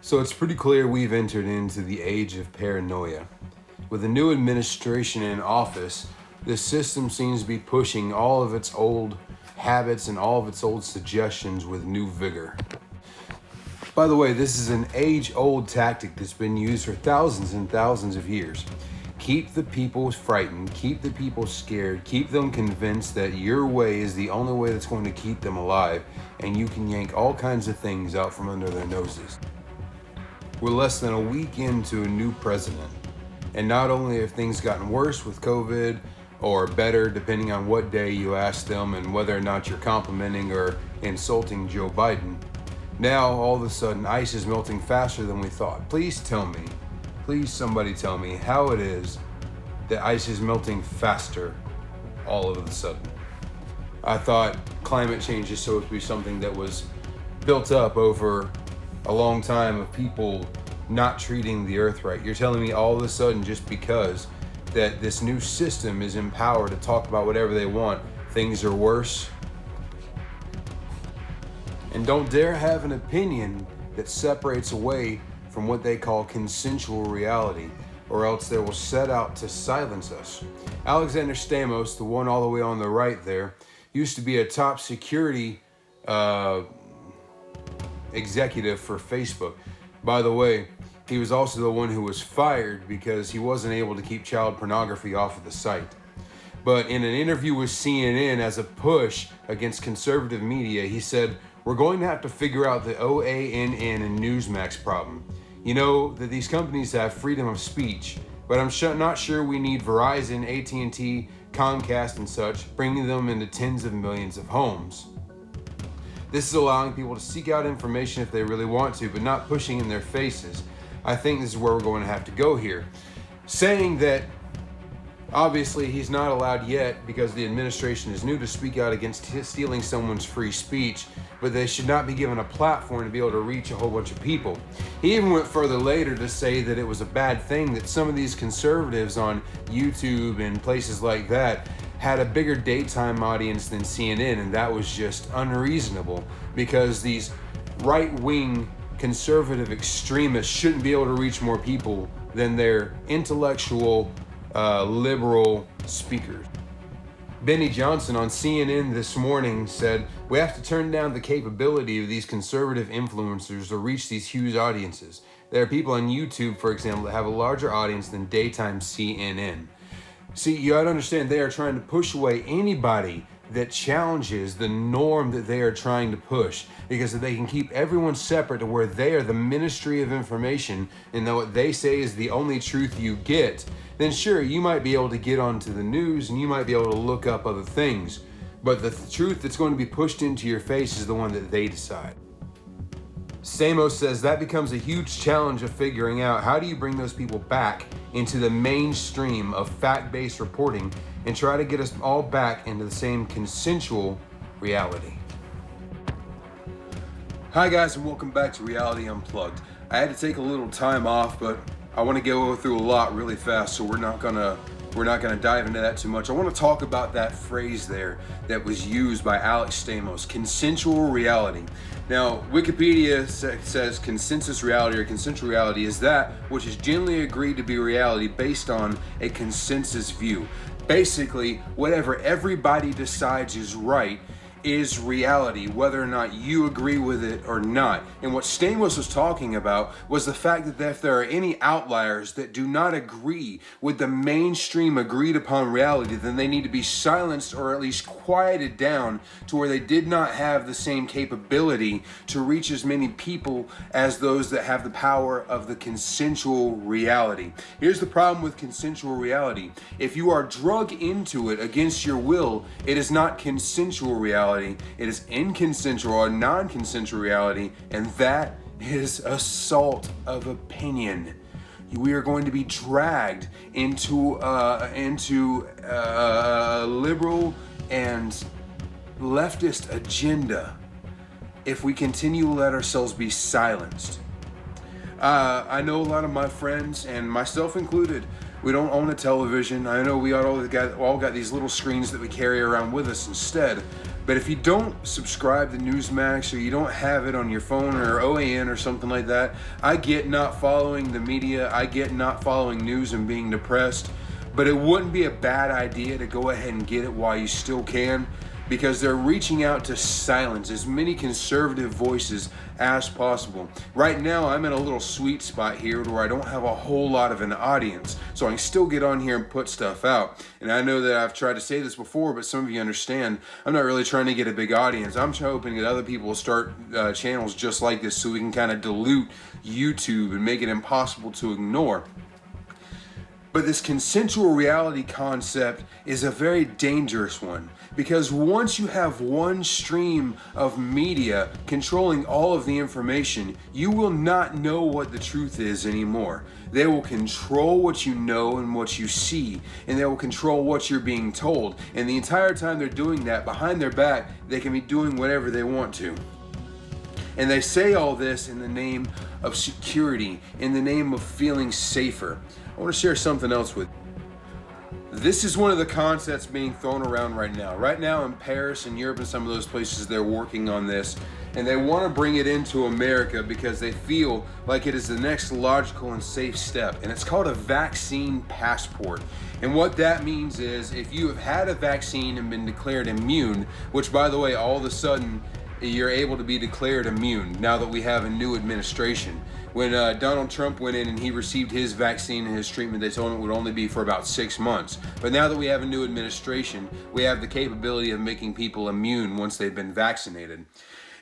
So it's pretty clear we've entered into the age of paranoia. With the new administration in office, this system seems to be pushing all of its old habits and all of its old suggestions with new vigor. By the way, this is an age-old tactic that's been used for thousands and thousands of years. Keep the people frightened, keep the people scared, keep them convinced that your way is the only way that's going to keep them alive, and you can yank all kinds of things out from under their noses. We're less than a week into a new president, and not only have things gotten worse with COVID, or better depending on what day you ask them and whether or not you're complimenting or insulting Joe Biden, now all of a sudden ice is melting faster than we thought. Please somebody tell me how it is that ice is melting faster all of a sudden. I thought climate change is supposed to be something that was built up over a long time of people not treating the earth right. You're telling me all of a sudden, just because that this new system is empowered to talk about whatever they want, things are worse? And don't dare have an opinion that separates away from what they call consensual reality, or else they will set out to silence us. Alexander Stamos, the one all the way on the right there, used to be a top security executive for Facebook. By the way, he was also the one who was fired because he wasn't able to keep child pornography off of the site. But in an interview with CNN as a push against conservative media, he said, "We're going to have to figure out the OANN and Newsmax problem. You know that these companies have freedom of speech, but I'm not sure we need Verizon, AT&T, Comcast and such, bringing them into tens of millions of homes. This is allowing people to seek out information if they really want to, but not pushing in their faces. I think this is where we're going to have to go here." Saying that obviously he's not allowed yet, because the administration is new, to speak out against stealing someone's free speech, but they should not be given a platform to be able to reach a whole bunch of people. He even went further later to say that it was a bad thing that some of these conservatives on YouTube and places like that had a bigger daytime audience than CNN, and that was just unreasonable, because these right-wing conservative extremists shouldn't be able to reach more people than their intellectual liberal speakers. Benny Johnson on CNN this morning said, "We have to turn down the capability of these conservative influencers to reach these huge audiences. There are people on YouTube, for example, that have a larger audience than daytime CNN." See, you gotta understand, they are trying to push away anybody that challenges the norm that they are trying to push, because if they can keep everyone separate to where they are the ministry of information and that what they say is the only truth you get, then sure, you might be able to get onto the news and you might be able to look up other things, but the truth that's going to be pushed into your face is the one that they decide. Stamos says that becomes a huge challenge of figuring out how do you bring those people back into the mainstream of fact-based reporting and try to get us all back into the same consensual reality. Hi guys, and welcome back to Reality Unplugged. I had to take a little time off, but I want to go through a lot really fast, so we're not gonna dive into that too much. I want to talk about that phrase there that was used by Alex Stamos, consensual reality. Now, Wikipedia says consensus reality or consensual reality is that which is generally agreed to be reality based on a consensus view. Basically, whatever everybody decides is right is reality, whether or not you agree with it or not. And what Stamos was talking about was the fact that if there are any outliers that do not agree with the mainstream agreed upon reality, then they need to be silenced or at least quieted down to where they did not have the same capability to reach as many people as those that have the power of the consensual reality. Here's the problem with consensual reality. If you are drugged into it against your will, it is not consensual reality. It is inconsensual or non-consensual reality, and that is assault of opinion. We are going to be dragged into liberal and leftist agenda if we continue to let ourselves be silenced. I know a lot of my friends, and myself included, we don't own a television. I know we all got these little screens that we carry around with us instead. But if you don't subscribe to Newsmax or you don't have it on your phone or OAN or something like that, I get not following the media, I get not following news and being depressed, but it wouldn't be a bad idea to go ahead and get it while you still can, because they're reaching out to silence as many conservative voices as possible. Right now, I'm in a little sweet spot here where I don't have a whole lot of an audience, so I can still get on here and put stuff out. And I know that I've tried to say this before, but some of you understand, I'm not really trying to get a big audience. I'm hoping that other people will start channels just like this so we can kind of dilute YouTube and make it impossible to ignore. But this consensual reality concept is a very dangerous one, because once you have one stream of media controlling all of the information, you will not know what the truth is anymore. They will control what you know and what you see, and they will control what you're being told. And the entire time they're doing that, behind their back, they can be doing whatever they want to. And they say all this in the name of security, in the name of feeling safer. I want to share something else with you. This is one of the concepts being thrown around right now. Right now in Paris and Europe and some of those places, they're working on this. And they want to bring it into America because they feel like it is the next logical and safe step. And it's called a vaccine passport. And what that means is if you have had a vaccine and been declared immune, which by the way, all of a sudden, you're able to be declared immune now that we have a new administration. When Donald Trump went in and he received his vaccine and his treatment, they told him it would only be for about 6 months. But now that we have a new administration, we have the capability of making people immune once they've been vaccinated.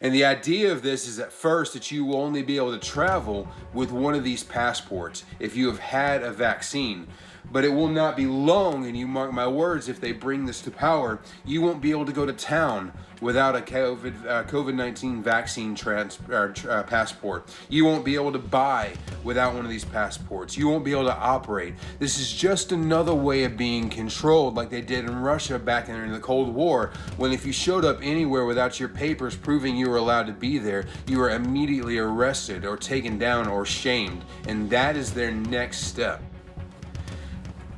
And the idea of this is at first that you will only be able to travel with one of these passports if you have had a vaccine. But it will not be long, and you mark my words, if they bring this to power, you won't be able to go to town without a COVID-19 vaccine passport. You won't be able to buy without one of these passports. You won't be able to operate. This is just another way of being controlled, like they did in Russia back in the Cold War, when if you showed up anywhere without your papers proving you were allowed to be there, you were immediately arrested or taken down or shamed. And that is their next step.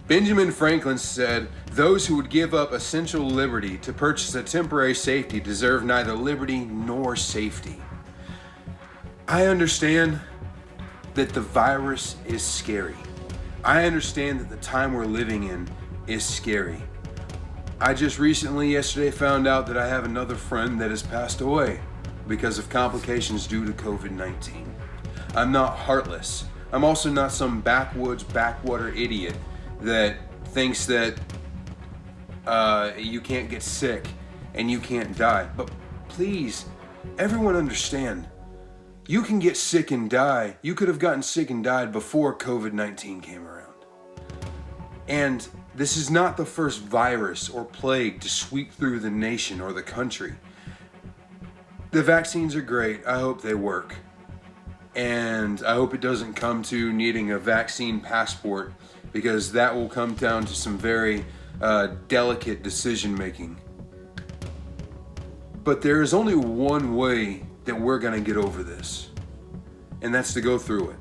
Benjamin Franklin said, "Those who would give up essential liberty to purchase a temporary safety deserve neither liberty nor safety." I understand that the virus is scary. I understand that the time we're living in is scary. I just recently, yesterday, found out that I have another friend that has passed away because of complications due to COVID-19. I'm not heartless. I'm also not some backwoods, backwater idiot that thinks that you can't get sick and you can't die. But please, everyone understand, you can get sick and die. You could have gotten sick and died before COVID-19 came around. And this is not the first virus or plague to sweep through the nation or the country. The vaccines are great. I hope they work. And I hope it doesn't come to needing a vaccine passport, because that will come down to some very delicate decision making. But there is only one way that we're gonna get over this, and that's to go through it,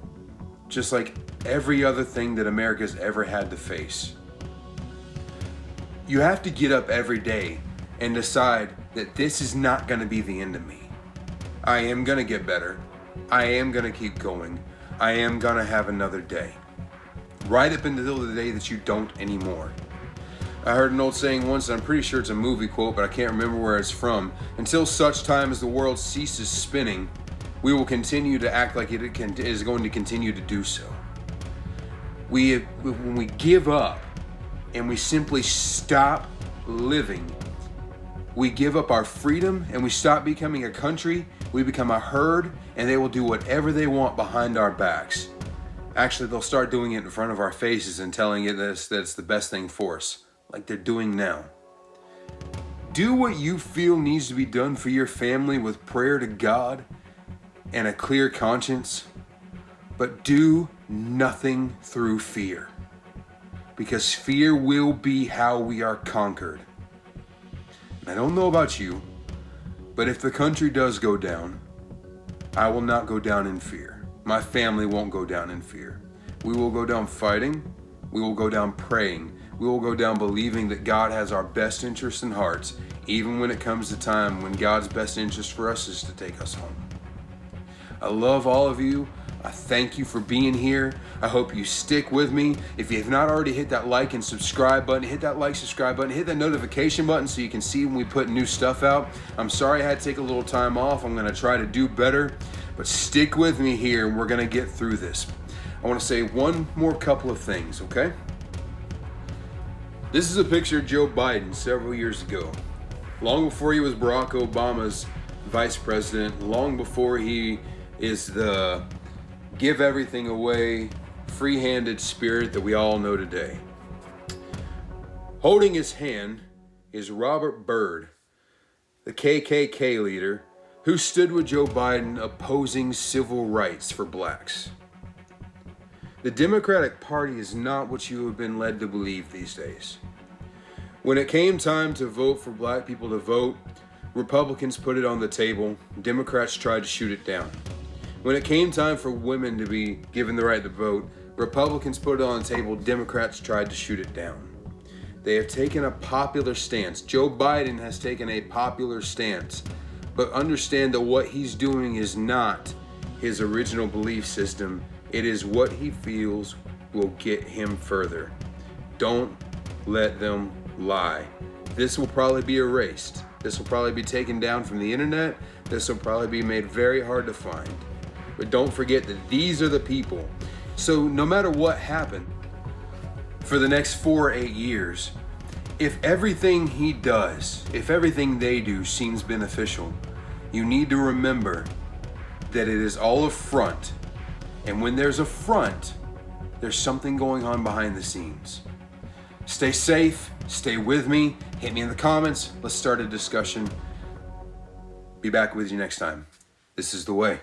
just like every other thing that America's ever had to face. You have to get up every day and decide that this is not gonna be the end of me. I am gonna get better. I am gonna keep going. I am gonna have another day. Right up until the day that you don't anymore. I heard an old saying once, and I'm pretty sure it's a movie quote, but I can't remember where it's from. Until such time as the world ceases spinning, we will continue to act like it is going to continue to do so. When we give up and we simply stop living, we give up our freedom and we stop becoming a country, we become a herd, and they will do whatever they want behind our backs. Actually, they'll start doing it in front of our faces and telling it that it's the best thing for us, like they're doing now. Do what you feel needs to be done for your family with prayer to God and a clear conscience, but do nothing through fear, because fear will be how we are conquered. And I don't know about you, but if the country does go down, I will not go down in fear. My family won't go down in fear. We will go down fighting. We will go down praying. we will go down believing that God has our best interests in hearts, even when it comes to time when God's best interest for us is to take us home. I love all of you. I thank you for being here. I hope you stick with me. If you have not already hit that like and subscribe button, hit that like, subscribe button, hit that notification button so you can see when we put new stuff out. I'm sorry I had to take a little time off. I'm going to try to do better, but stick with me here and we're going to get through this. I want to say one more couple of things, okay? This is a picture of Joe Biden several years ago, long before he was Barack Obama's vice president, long before he is the give everything away, free-handed spirit that we all know today. Holding his hand is Robert Byrd, the KKK leader who stood with Joe Biden opposing civil rights for blacks. The Democratic Party is not what you have been led to believe these days. When it came time to vote for black people to vote, Republicans put it on the table, Democrats tried to shoot it down. When it came time for women to be given the right to vote, Republicans put it on the table, Democrats tried to shoot it down. They have taken a popular stance. Joe Biden has taken a popular stance, but understand that what he's doing is not his original belief system. It is what he feels will get him further. Don't let them lie. This will probably be erased. This will probably be taken down from the internet. This will probably be made very hard to find. But don't forget that these are the people. So no matter what happened for the next 4 or 8 years, if everything he does, if everything they do seems beneficial, you need to remember that it is all a front. And when there's a front, there's something going on behind the scenes. Stay safe, stay with me, hit me in the comments, let's start a discussion. Be back with you next time. This is the way.